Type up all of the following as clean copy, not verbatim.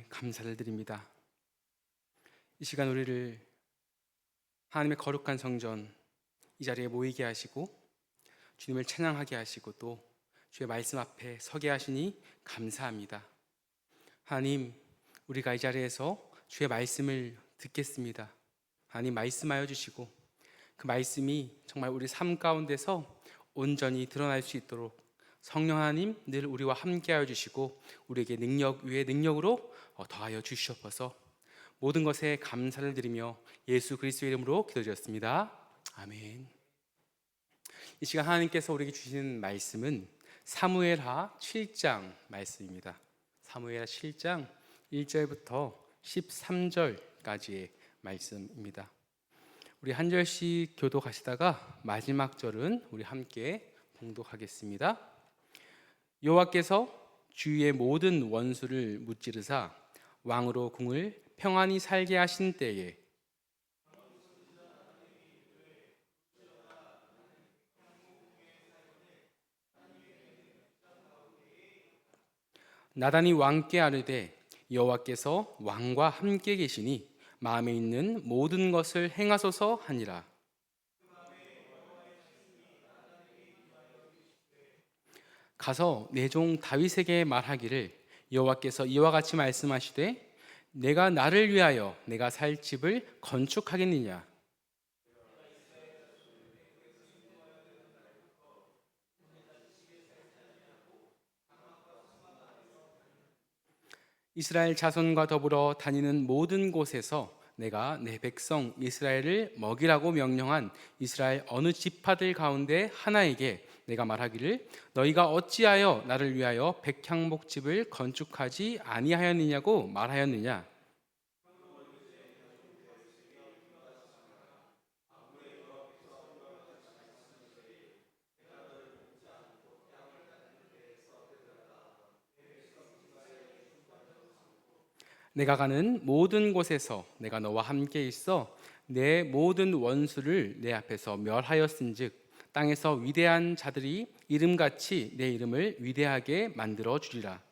감사를 드립니다. 이 시간 우리를 하나님의 거룩한 성전 이 자리에 모이게 하시고 주님을 찬양하게 하시고 또 주의 말씀 앞에 서게 하시니 감사합니다. 하나님, 우리가 이 자리에서 주의 말씀을 듣겠습니다. 하나님, 말씀하여 주시고 그 말씀이 정말 우리 삶 가운데서 온전히 드러날 수 있도록 성령 하나님 늘 우리와 함께하여 주시고 우리에게 능력 위에 능력으로 더하여 주시옵소서. 모든 것에 감사를 드리며 예수 그리스도의 이름으로 기도드렸습니다. 아멘. 이 시간 하나님께서 우리에게 주시는 말씀은 사무엘하 7장 말씀입니다. 사무엘하 7장 1절부터 13절까지의 말씀입니다. 우리 한 절씩 교독하시다가 마지막 절은 우리 함께 봉독하겠습니다. 여호와께서 주위의 모든 원수를 무찌르사 왕으로 궁을 평안히 살게 하신 때에 나단이 왕께 아뢰되 여호와께서 왕과 함께 계시니 마음에 있는 모든 것을 행하소서 하니라. 가서 내 종 다윗에게 말하기를 여호와께서 이와 같이 말씀하시되 내가 나를 위하여 내가 살 집을 건축하겠느냐. 이스라엘 자손과 더불어 다니는 모든 곳에서 내가 내 백성 이스라엘을 먹이라고 명령한 이스라엘 어느 지파들 가운데 하나에게 내가 말하기를 너희가 어찌하여 나를 위하여 백향목집을 건축하지 아니하였느냐고 말하였느냐. 내가 가는 모든 곳에서 내가 너와 함께 있어 내 모든 원수를 내 앞에서 멸하였은즉 땅에서 위대한 자들이 이름같이 내 이름을 위대하게 만들어 주리라.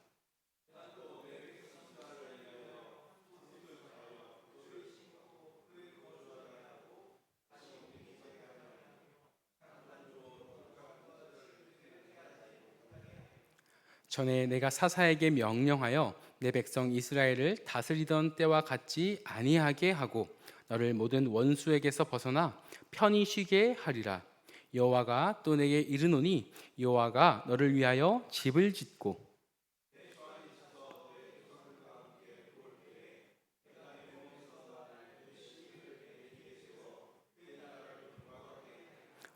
전에 내가 사사에게 명령하여 내 백성 이스라엘을 다스리던 때와 같지 아니하게 하고 너를 모든 원수에게서 벗어나 편히 쉬게 하리라. 여호와가 또 내게 이르노니 여호와가 너를 위하여 집을 짓고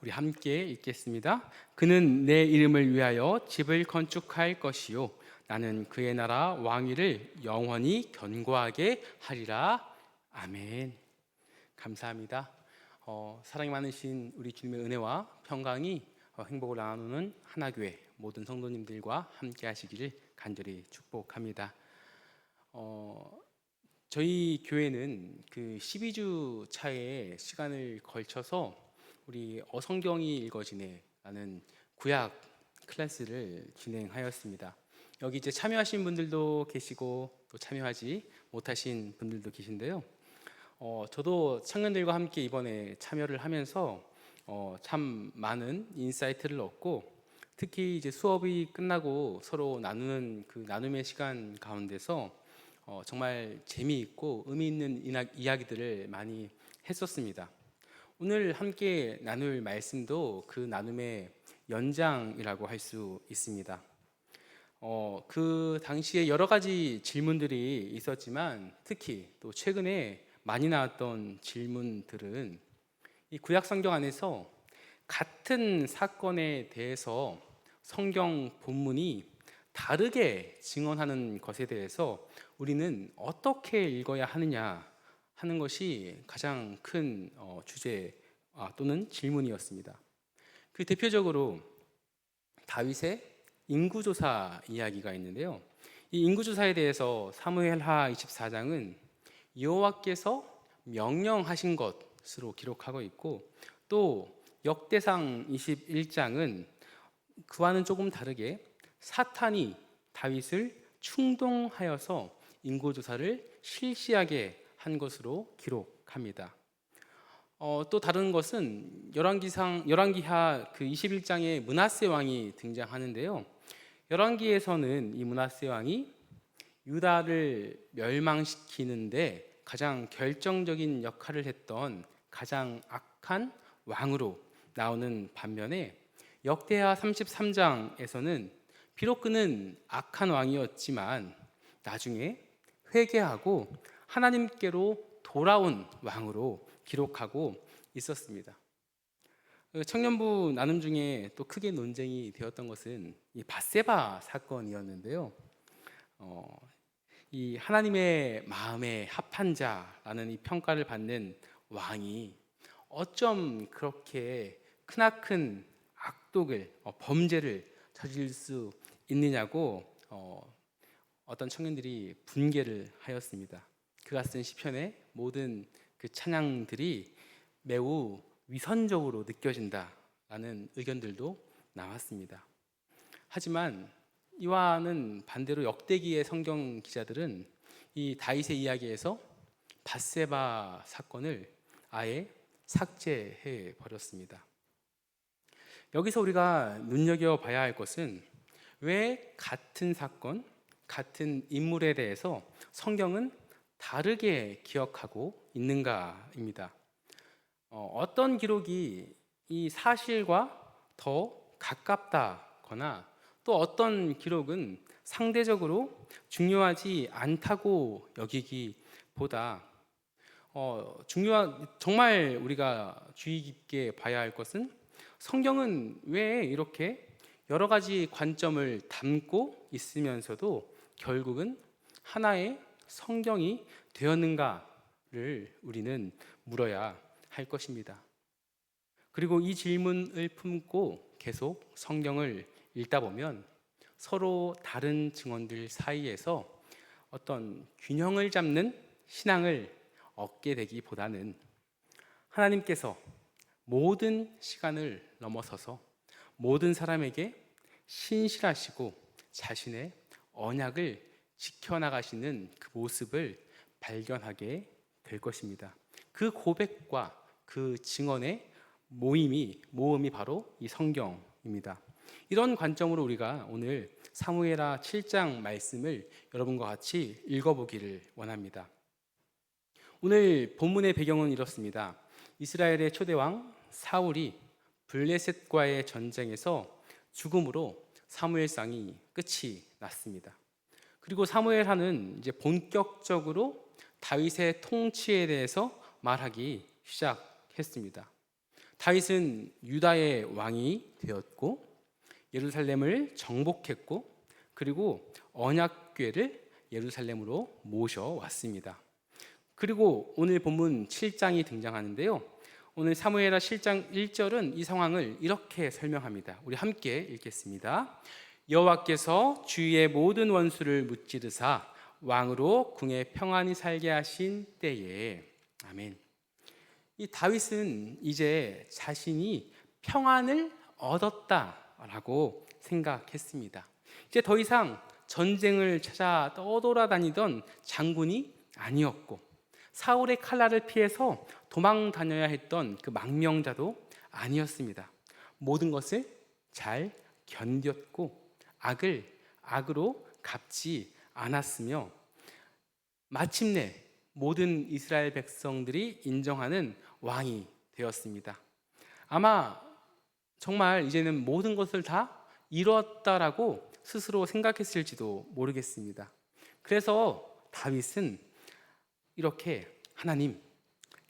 우리 함께 읽겠습니다. 그는 내 이름을 위하여 집을 건축할 것이요 나는 그의 나라 왕위를 영원히 견고하게 하리라. 아멘. 감사합니다. 사랑이 많으신 우리 주님의 은혜와 평강이 행복을 나누는 하나교회 모든 성도님들과 함께 하시기를 간절히 축복합니다. 저희 교회는 그 12주 차의 시간을 걸쳐서 우리 성경이 읽어지네라는 구약 클래스를 진행하였습니다. 여기 이제 참여하신 분들도 계시고 또 참여하지 못하신 분들도 계신데요. 저도 청년들과 함께 이번에 참여를 하면서 참 많은 인사이트를 얻고 특히 이제 수업이 끝나고 서로 나누는 그 나눔의 시간 가운데서 정말 재미있고 의미 있는 이야기들을 많이 했었습니다. 오늘 함께 나눌 말씀도 그 나눔의 연장이라고 할 수 있습니다. 그 당시에 여러 가지 질문들이 있었지만 특히 또 최근에 많이 나왔던 질문들은 이 구약 성경 안에서 같은 사건에 대해서 성경 본문이 다르게 증언하는 것에 대해서 우리는 어떻게 읽어야 하느냐 하는 것이 가장 큰 주제 또는 질문이었습니다. 그 대표적으로 다윗의 인구조사 이야기가 있는데요. 이 인구조사에 대해서 사무엘하 24장은 여호와께서 명령하신 것으로 기록하고 있고 또 역대상 21장은 그와는 조금 다르게 사탄이 다윗을 충동하여서 인구조사를 실시하게 한 것으로 기록합니다. 또 다른 것은 열왕기하 그 21장에 므낫세 왕이 등장하는데요. 열왕기에서는 이 므낫세 왕이 유다를 멸망시키는데 가장 결정적인 역할을 했던 가장 악한 왕으로 나오는 반면에 역대하 33장에서는 비록 그는 악한 왕이었지만 나중에 회개하고 하나님께로 돌아온 왕으로 기록하고 있었습니다. 청년부 나눔 중에 또 크게 논쟁이 되었던 것은 이 밧세바 사건이었는데요. 이 하나님의 마음에 합한 자라는 이 평가를 받는 왕이 어쩜 그렇게 크나큰 악독을 범죄를 저질 수 있느냐고 어떤 청년들이 분개를 하였습니다. 그가 쓴 시편의 모든 그 찬양들이 매우 위선적으로 느껴진다라는 의견들도 나왔습니다. 하지만 이와는 반대로 역대기의 성경 기자들은 이 다윗의 이야기에서 밧세바 사건을 아예 삭제해 버렸습니다. 여기서 우리가 눈여겨봐야 할 것은 왜 같은 사건, 같은 인물에 대해서 성경은 다르게 기억하고 있는가입니다. 어떤 기록이 이 사실과 더 가깝다거나 또 어떤 기록은 상대적으로 중요하지 않다고 여기기보다 정말 우리가 주의 깊게 봐야 할 것은 성경은 왜 이렇게 여러 가지 관점을 담고 있으면서도 결국은 하나의 성경이 되었는가를 우리는 물어야 할 것입니다. 그리고 이 질문을 품고 계속 성경을 읽다 보면 서로 다른 증언들 사이에서 어떤 균형을 잡는 신앙을 얻게 되기보다는 하나님께서 모든 시간을 넘어서서 모든 사람에게 신실하시고 자신의 언약을 지켜나가시는 그 모습을 발견하게 될 것입니다. 그 고백과 그 증언의 모음이 바로 이 성경입니다. 이런 관점으로 우리가 오늘 사무엘하 7장 말씀을 여러분과 같이 읽어보기를 원합니다. 오늘 본문의 배경은 이렇습니다. 이스라엘의 초대왕 사울이 블레셋과의 전쟁에서 죽음으로 사무엘상이 끝이 났습니다. 그리고 사무엘하는 이제 본격적으로 다윗의 통치에 대해서 말하기 시작했습니다. 다윗은 유다의 왕이 되었고 예루살렘을 정복했고 그리고 언약궤를 예루살렘으로 모셔왔습니다. 그리고 오늘 본문 7장이 등장하는데요. 오늘 사무엘하 7장 1절은 이 상황을 이렇게 설명합니다. 우리 함께 읽겠습니다. 여호와께서 주의 모든 원수를 무찌르사 왕으로 궁에 평안히 살게 하신 때에 아멘. 이 다윗은 이제 자신이 평안을 얻었다라고 생각했습니다. 이제 더 이상 전쟁을 찾아 떠돌아다니던 장군이 아니었고 사울의 칼날을 피해서 도망 다녀야 했던 그 망명자도 아니었습니다. 모든 것을 잘 견뎠고 악을 악으로 갚지 않았으며 마침내 모든 이스라엘 백성들이 인정하는 왕이 되었습니다. 아마 정말 이제는 모든 것을 다 이뤘다라고 스스로 생각했을지도 모르겠습니다. 그래서 다윗은 이렇게 하나님,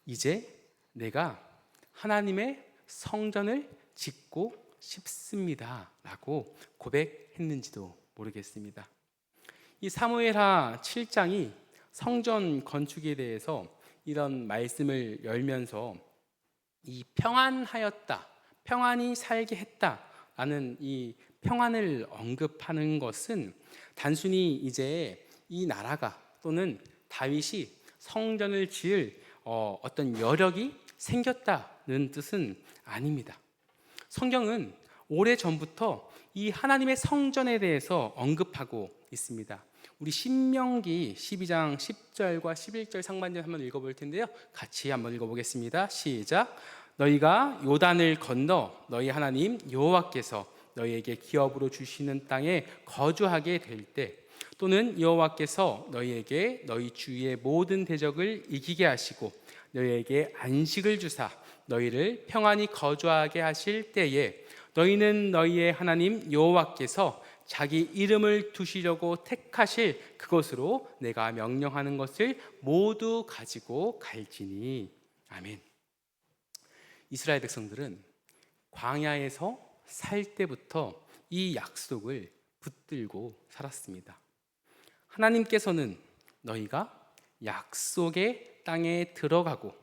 이제 내가 하나님의 성전을 짓고 싶습니다 라고 고백했는지도 모르겠습니다. 이 사무엘하 7장이 성전 건축에 대해서 이런 말씀을 열면서 이 평안하였다, 평안히 살게 했다라는 이 평안을 언급하는 것은 단순히 이제 이 나라가 또는 다윗이 성전을 지을 어떤 여력이 생겼다는 뜻은 아닙니다. 성경은 오래전부터 이 하나님의 성전에 대해서 언급하고 있습니다. 우리 신명기 12장 10절과 11절 상반절 한번 읽어볼 텐데요. 같이 한번 읽어보겠습니다. 시작. 너희가 요단을 건너 너희 하나님 여호와께서 너희에게 기업으로 주시는 땅에 거주하게 될 때, 또는 여호와께서 너희에게 너희 주위의 모든 대적을 이기게 하시고 너희에게 안식을 주사 너희를 평안히 거주하게 하실 때에, 너희는 너희의 하나님 여호와께서 자기 이름을 두시려고 택하실 그것으로 내가 명령하는 것을 모두 가지고 갈지니. 아멘. 이스라엘 백성들은 광야에서 살 때부터 이 약속을 붙들고 살았습니다. 하나님께서는 너희가 약속의 땅에 들어가고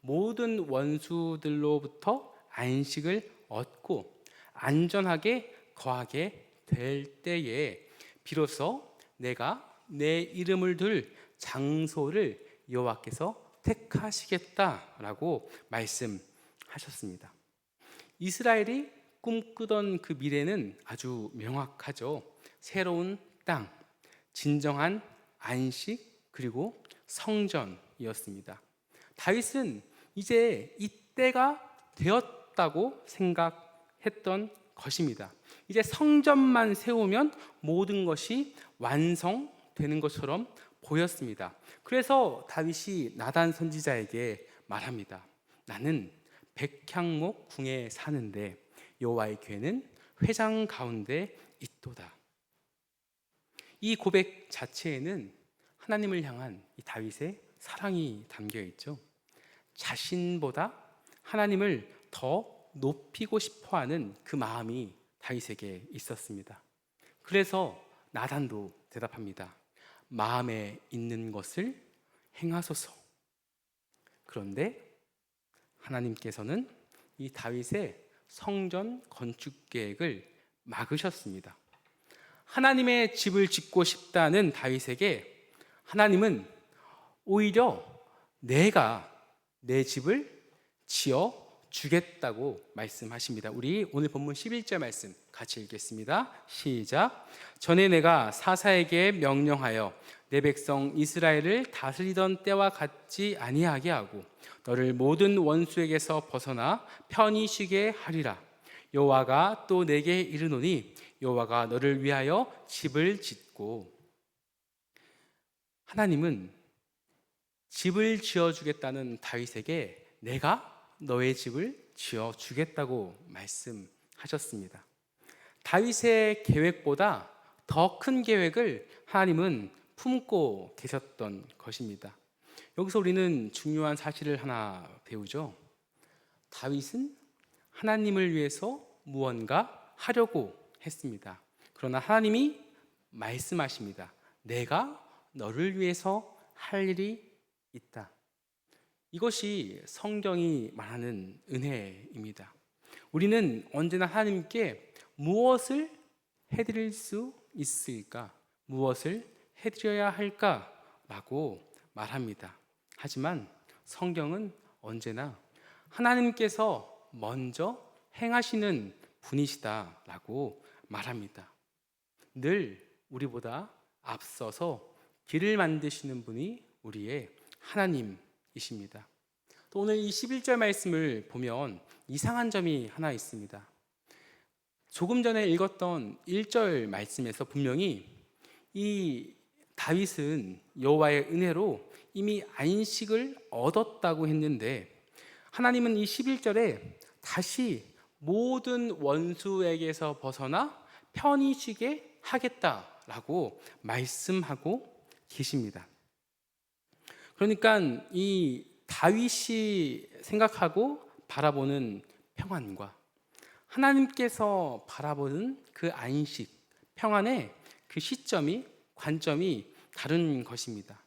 모든 원수들로부터 안식을 얻고 안전하게 거하게 될 때에 비로소 내가 내 이름을 둘 장소를 여호와께서 택하시겠다라고 말씀하셨습니다. 이스라엘이 꿈꾸던 그 미래는 아주 명확하죠. 새로운 땅, 진정한 안식, 그리고 성전이었습니다. 다윗은 이제 이때가 되었다고 생각했던 것입니다. 이제 성전만 세우면 모든 것이 완성되는 것처럼 보였습니다. 그래서 다윗이 나단 선지자에게 말합니다. 나는 백향목 궁에 사는데 여호와의 궤는 회장 가운데 있도다. 이 고백 자체에는 하나님을 향한 이 다윗의 사랑이 담겨 있죠. 자신보다 하나님을 더 높이고 싶어하는 그 마음이 다윗에게 있었습니다. 그래서 나단도 대답합니다. 마음에 있는 것을 행하소서. 그런데 하나님께서는 이 다윗의 성전 건축 계획을 막으셨습니다. 하나님의 집을 짓고 싶다는 다윗에게 하나님은 오히려 내가 내 집을 지어 주겠다고 말씀하십니다. 우리 오늘 본문 11절 말씀 같이 읽겠습니다. 시작. 전에 내가 사사에게 명령하여 내 백성 이스라엘을 다스리던 때와 같지 아니하게 하고 너를 모든 원수에게서 벗어나 편히 쉬게 하리라. 여호와가 또 내게 이르노니 여호와가 너를 위하여 집을 짓고. 하나님은 집을 지어주겠다는 다윗에게 내가 너의 집을 지어주겠다고 말씀하셨습니다. 다윗의 계획보다 더 큰 계획을 하나님은 품고 계셨던 것입니다. 여기서 우리는 중요한 사실을 하나 배우죠. 다윗은 하나님을 위해서 무언가 하려고 했습니다. 그러나 하나님이 말씀하십니다. 내가 너를 위해서 할 일이 있다. 이것이 성경이 말하는 은혜입니다. 우리는 언제나 하나님께 무엇을 해드릴 수 있을까? 무엇을 해드려야 할까라고 말합니다. 하지만 성경은 언제나 하나님께서 먼저 행하시는 분이시다라고 말합니다. 늘 우리보다 앞서서 길을 만드시는 분이 우리의 하나님이십니다. 또 오늘 이 11절 말씀을 보면 이상한 점이 하나 있습니다. 조금 전에 읽었던 1절 말씀에서 분명히 이 다윗은 여호와의 은혜로 이미 안식을 얻었다고 했는데, 하나님은 이 11절에 다시 모든 원수에게서 벗어나 편히 쉬게 하겠다라고 말씀하고 계십니다. 그러니까 이 다윗이 생각하고 바라보는 평안과 하나님께서 바라보는 그 안식, 평안의 그 시점이, 관점이 다른 것입니다.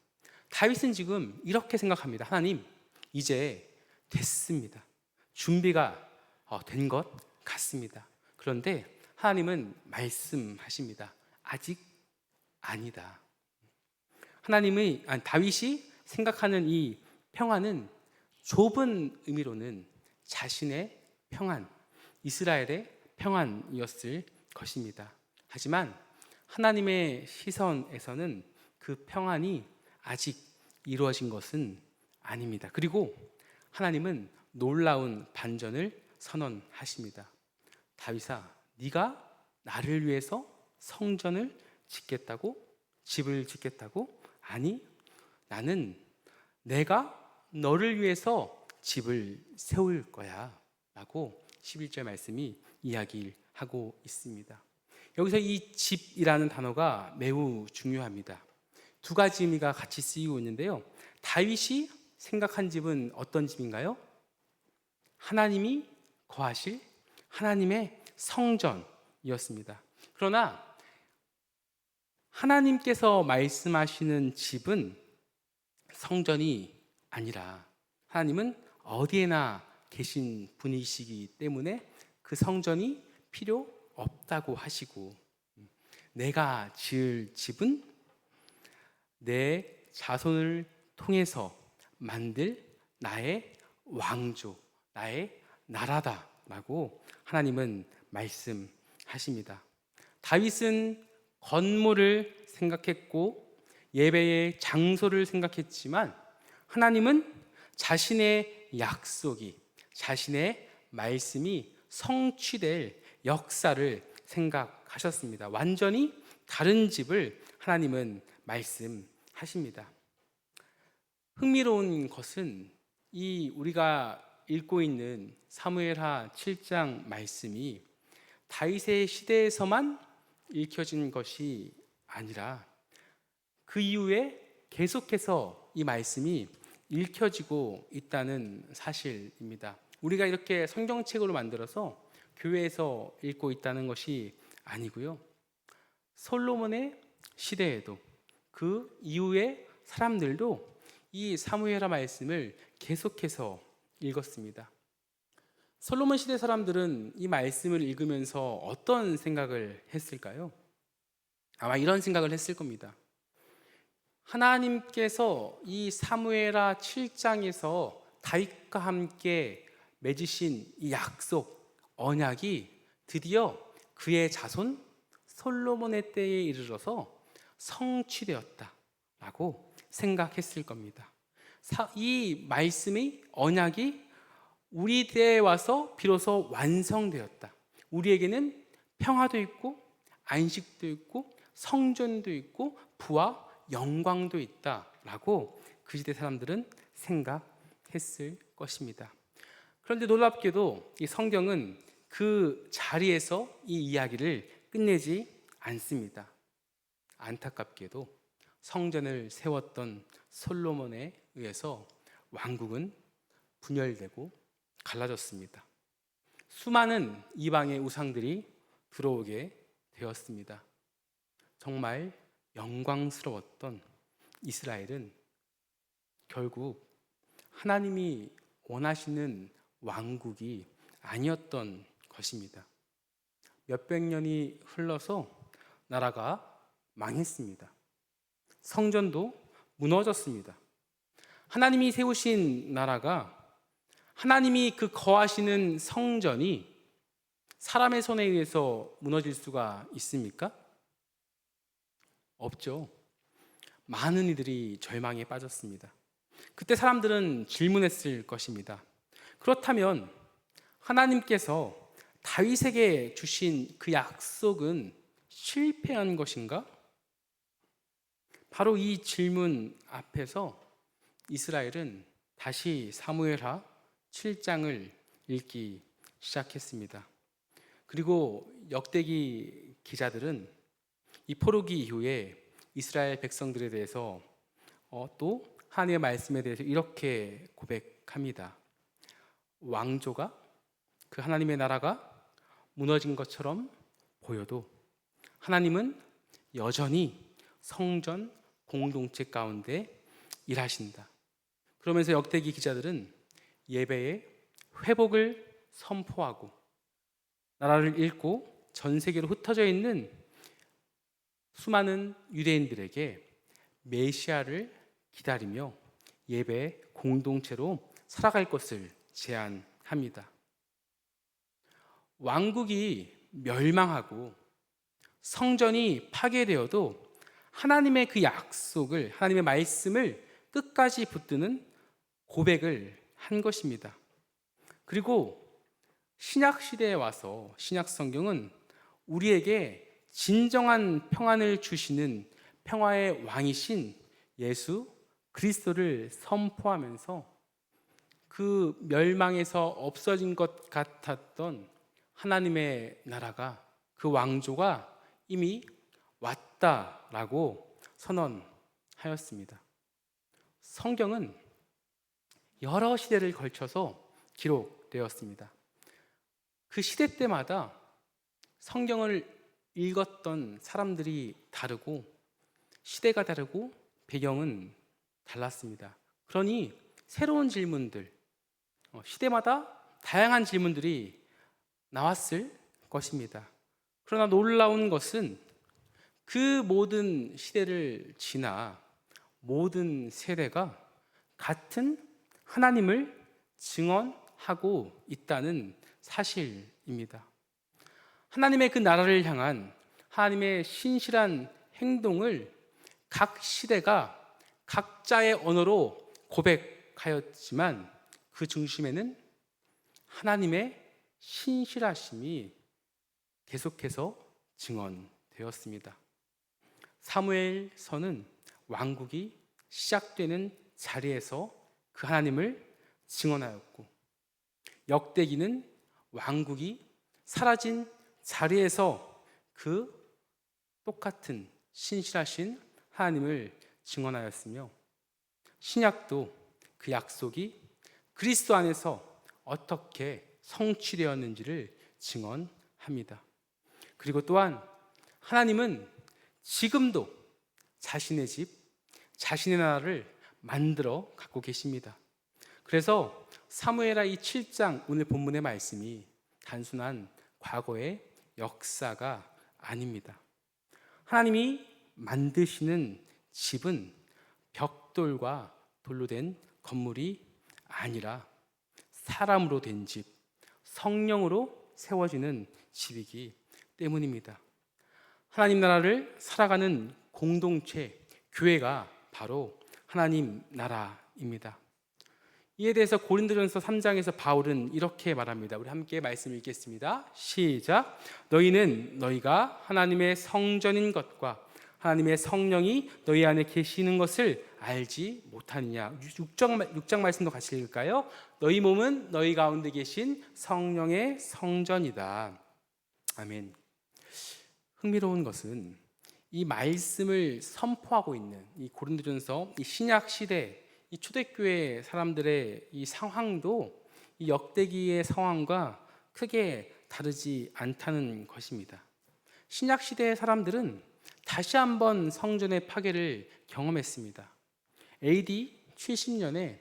다윗은 지금 이렇게 생각합니다. 하나님, 이제 됐습니다. 준비가 된 것 같습니다. 그런데 하나님은 말씀하십니다. 아직 아니다. 다윗이 생각하는 이 평안은 좁은 의미로는 자신의 평안, 이스라엘의 평안이었을 것입니다. 하지만 하나님의 시선에서는 그 평안이 아직 이루어진 것은 아닙니다. 그리고 하나님은 놀라운 반전을 선언하십니다. 다윗아, 네가 나를 위해서 성전을 짓겠다고? 집을 짓겠다고? 아니, 나는 내가 너를 위해서 집을 세울 거야 라고 11절 말씀이 이야기하고 있습니다. 여기서 이 집이라는 단어가 매우 중요합니다. 두 가지 의미가 같이 쓰이고 있는데요. 다윗이 생각한 집은 어떤 집인가요? 하나님이 거하실 하나님의 성전이었습니다. 그러나 하나님께서 말씀하시는 집은 성전이 아니라 하나님은 어디에나 계신 분이시기 때문에 그 성전이 필요 없다고 하시고, 내가 지을 집은 내 자손을 통해서 만들 나의 왕조, 나의 나라다라고 하나님은 말씀하십니다. 다윗은 건물을 생각했고 예배의 장소를 생각했지만 하나님은 자신의 약속이, 자신의 말씀이 성취될 역사를 생각하셨습니다. 완전히 다른 집을 하나님은 말씀하십니다. 흥미로운 것은 이 우리가 읽고 있는 사무엘하 7장 말씀이 다윗의 시대에서만 읽혀진 것이 아니라 그 이후에 계속해서 이 말씀이 읽혀지고 있다는 사실입니다. 우리가 이렇게 성경책으로 만들어서 교회에서 읽고 있다는 것이 아니고요. 솔로몬의 시대에도 그 이후의 사람들도 이 사무엘하 말씀을 계속해서 읽었습니다. 솔로몬 시대 사람들은 이 말씀을 읽으면서 어떤 생각을 했을까요? 아마 이런 생각을 했을 겁니다. 하나님께서 이 사무엘하 7장에서 다윗과 함께 맺으신 이 약속, 언약이 드디어 그의 자손 솔로몬의 때에 이르러서 성취되었다라고 생각했을 겁니다. 이 말씀의 언약이 우리 때에 와서 비로소 완성되었다. 우리에게는 평화도 있고 안식도 있고 성전도 있고 부와 영광도 있다라고 그 시대 사람들은 생각했을 것입니다. 그런데 놀랍게도 이 성경은 그 자리에서 이 이야기를 끝내지 않습니다. 안타깝게도 성전을 세웠던 솔로몬에 의해서 왕국은 분열되고 갈라졌습니다. 수많은 이방의 우상들이 들어오게 되었습니다. 정말 영광스러웠던 이스라엘은 결국 하나님이 원하시는 왕국이 아니었던 것입니다. 몇백 년이 흘러서 나라가 망했습니다. 성전도 무너졌습니다. 하나님이 세우신 나라가, 하나님이 그 거하시는 성전이 사람의 손에 의해서 무너질 수가 있습니까? 없죠. 많은 이들이 절망에 빠졌습니다. 그때 사람들은 질문했을 것입니다. 그렇다면 하나님께서 다윗에게 주신 그 약속은 실패한 것인가? 바로 이 질문 앞에서 이스라엘은 다시 사무엘하 7장을 읽기 시작했습니다. 그리고 역대기 기자들은 이 포로기 이후에 이스라엘 백성들에 대해서 또 하나님의 말씀에 대해서 이렇게 고백합니다. 왕조가, 그 하나님의 나라가 무너진 것처럼 보여도 하나님은 여전히 성전 공동체 가운데 일하신다. 그러면서 역대기 기자들은 예배의 회복을 선포하고 나라를 잃고 전 세계로 흩어져 있는 수많은 유대인들에게 메시아를 기다리며 예배 공동체로 살아갈 것을 제안합니다. 왕국이 멸망하고 성전이 파괴되어도 하나님의 그 약속을, 하나님의 말씀을 끝까지 붙드는 고백을 한 것입니다. 그리고 신약 시대에 와서 신약 성경은 우리에게 진정한 평안을 주시는 평화의 왕이신 예수 그리스도를 선포하면서 그 멸망에서 없어진 것 같았던 하나님의 나라가, 그 왕조가 이미 왔다라고 선언하였습니다. 성경은 여러 시대를 걸쳐서 기록되었습니다. 그 시대 때마다 성경을 읽었던 사람들이 다르고 시대가 다르고 배경은 달랐습니다. 그러니 새로운 질문들, 시대마다 다양한 질문들이 나왔을 것입니다. 그러나 놀라운 것은 그 모든 시대를 지나 모든 세대가 같은 하나님을 증언하고 있다는 사실입니다. 하나님의 그 나라를 향한 하나님의 신실한 행동을 각 시대가 각자의 언어로 고백하였지만 그 중심에는 하나님의 신실하심이 계속해서 증언되었습니다. 사무엘서는 왕국이 시작되는 자리에서 그 하나님을 증언하였고, 역대기는 왕국이 사라진 자리에서 그 똑같은 신실하신 하나님을 증언하였으며, 신약도 그 약속이 그리스도 안에서 어떻게 성취되었는지를 증언합니다. 그리고 또한 하나님은 지금도 자신의 집, 자신의 나라를 만들어 갖고 계십니다. 그래서 사무엘하 이 7장 오늘 본문의 말씀이 단순한 과거의 역사가 아닙니다. 하나님이 만드시는 집은 벽돌과 돌로 된 건물이 아니라 사람으로 된 집, 성령으로 세워지는 집이기 때문입니다. 하나님 나라를 살아가는 공동체, 교회가 바로 하나님 나라입니다. 이에 대해서 고린도전서 3장에서 바울은 이렇게 말합니다. 우리 함께 말씀 읽겠습니다. 시작. 너희는 너희가 하나님의 성전인 것과 하나님의 성령이 너희 안에 계시는 것을 알지 못하느냐. 6장 말씀도 같이 읽을까요? 너희 몸은 너희 가운데 계신 성령의 성전이다. 아멘. 흥미로운 것은 이 말씀을 선포하고 있는 이 고린도전서, 이 신약 시대, 이 초대교회 사람들의 이 상황도 이 역대기의 상황과 크게 다르지 않다는 것입니다. 신약 시대의 사람들은 다시 한번 성전의 파괴를 경험했습니다. AD 70년에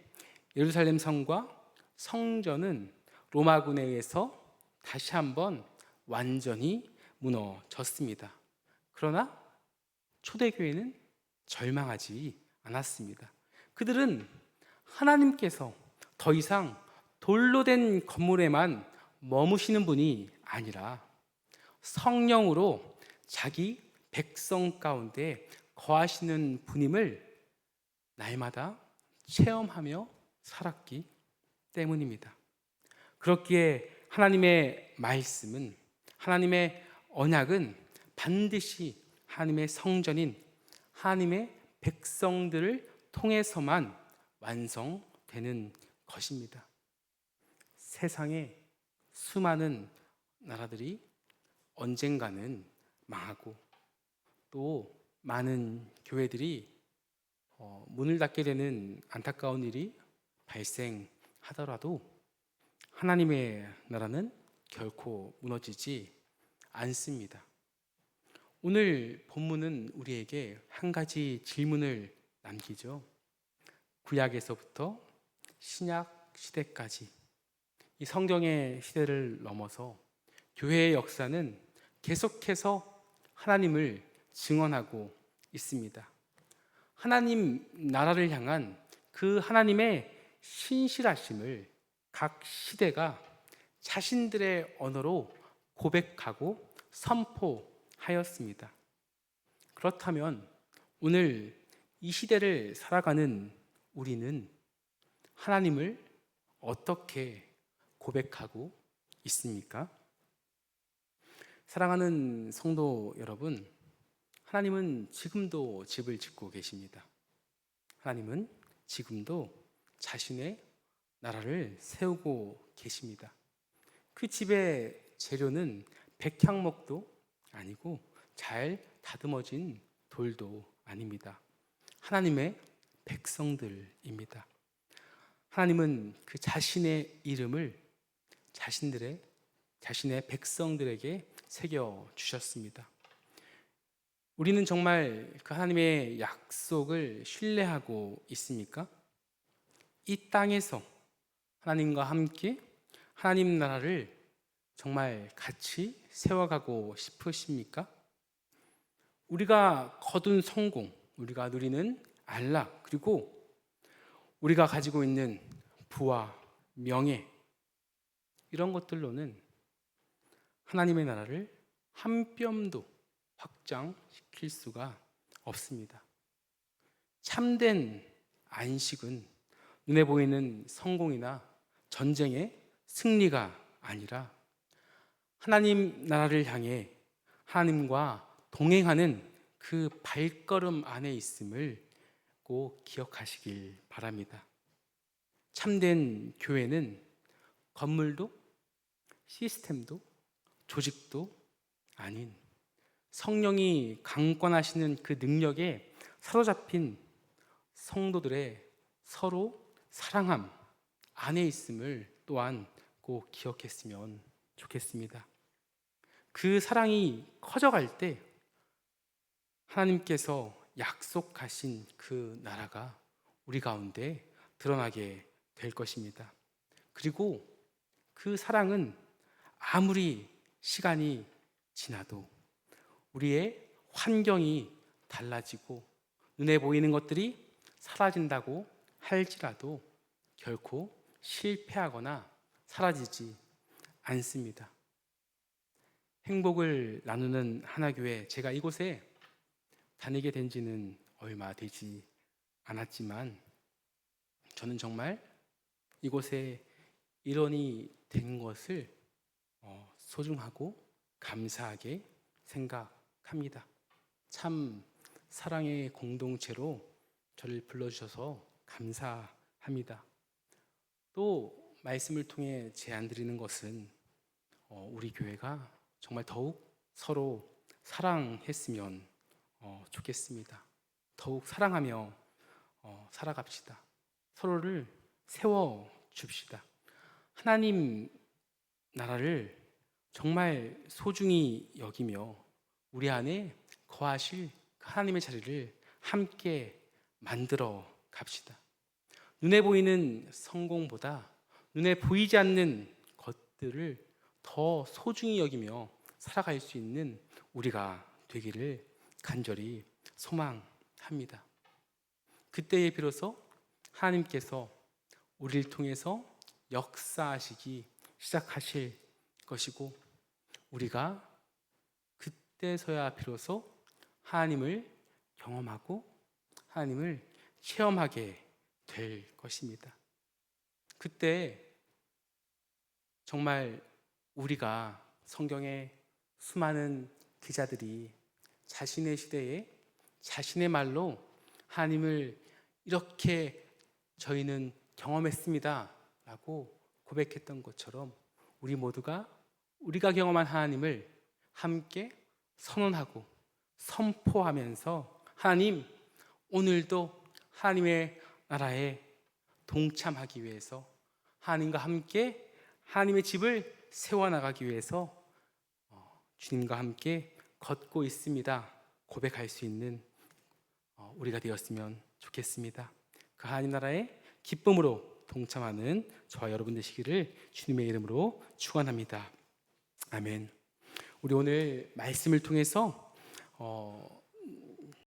예루살렘 성과 성전은 로마군에 의해서 다시 한번 완전히 무너졌습니다. 그러나 초대교회는 절망하지 않았습니다. 그들은 하나님께서 더 이상 돌로 된 건물에만 머무시는 분이 아니라 성령으로 자기 백성 가운데 거하시는 분임을 날마다 체험하며 살았기 때문입니다. 그렇기에 하나님의 말씀은, 하나님의 언약은 반드시 하나님의 성전인 하나님의 백성들을 통해서만 완성되는 것입니다. 세상에 수많은 나라들이 언젠가는 망하고 또 많은 교회들이 문을 닫게 되는 안타까운 일이 발생하더라도 하나님의 나라는 결코 무너지지 않습니다. 오늘 본문은 우리에게 한 가지 질문을 남기죠. 구약에서부터 신약 시대까지 이 성경의 시대를 넘어서 교회의 역사는 계속해서 하나님을 증언하고 있습니다. 하나님 나라를 향한 그 하나님의 신실하심을 각 시대가 자신들의 언어로 고백하고 선포합니다. 하였습니다. 그렇다면 오늘 이 시대를 살아가는 우리는 하나님을 어떻게 고백하고 있습니까? 사랑하는 성도 여러분, 하나님은 지금도 집을 짓고 계십니다. 하나님은 지금도 자신의 나라를 세우고 계십니다. 그 집의 재료는 백향목도 아니고 잘 다듬어진 돌도 아닙니다. 하나님의 백성들입니다. 하나님은 그 자신의 이름을 자신의 백성들에게 새겨 주셨습니다. 우리는 정말 그 하나님의 약속을 신뢰하고 있습니까? 이 땅에서 하나님과 함께 하나님 나라를 정말 같이 세워가고 싶으십니까? 우리가 거둔 성공, 우리가 누리는 안락, 그리고 우리가 가지고 있는 부와 명예, 이런 것들로는 하나님의 나라를 한 뼘도 확장시킬 수가 없습니다. 참된 안식은 눈에 보이는 성공이나 전쟁의 승리가 아니라 하나님 나라를 향해 하나님과 동행하는 그 발걸음 안에 있음을 꼭 기억하시길 바랍니다. 참된 교회는 건물도 시스템도 조직도 아닌 성령이 강권하시는 그 능력에 사로잡힌 성도들의 서로 사랑함 안에 있음을 또한 꼭 기억했으면 좋겠습니다. 그 사랑이 커져갈 때 하나님께서 약속하신 그 나라가 우리 가운데 드러나게 될 것입니다. 그리고 그 사랑은 아무리 시간이 지나도 우리의 환경이 달라지고 눈에 보이는 것들이 사라진다고 할지라도 결코 실패하거나 사라지지 않습니다. 행복을 나누는 하나교회, 제가 이곳에 다니게 된 지는 얼마 되지 않았지만 저는 정말 이곳에 일원이 된 것을 소중하고 감사하게 생각합니다. 참 사랑의 공동체로 저를 불러주셔서 감사합니다. 또 말씀을 통해 제안드리는 것은 우리 교회가 정말 더욱 서로 사랑했으면 좋겠습니다. 더욱 사랑하며 살아갑시다. 서로를 세워줍시다. 하나님 나라를 정말 소중히 여기며 우리 안에 거하실 하나님의 자리를 함께 만들어 갑시다. 눈에 보이는 성공보다 눈에 보이지 않는 것들을 더 소중히 여기며 살아갈 수 있는 우리가 되기를 간절히 소망합니다. 그때에 비로소 하나님께서 우리를 통해서 역사하시기 시작하실 것이고 우리가 그때서야 비로소 하나님을 경험하고 하나님을 체험하게 될 것입니다. 그때 정말 우리가 성경의 수많은 기자들이 자신의 시대에 자신의 말로 하나님을 이렇게 저희는 경험했습니다 라고 고백했던 것처럼 우리 모두가 우리가 경험한 하나님을 함께 선언하고 선포하면서 하나님, 오늘도 하나님의 나라에 동참하기 위해서 하나님과 함께 하나님의 집을 세워나가기 위해서 주님과 함께 걷고 있습니다 고백할 수 있는 우리가 되었으면 좋겠습니다. 그 하나님 나라의 기쁨으로 동참하는 저와 여러분 되시기를 주님의 이름으로 축원합니다. 아멘. 우리 오늘 말씀을 통해서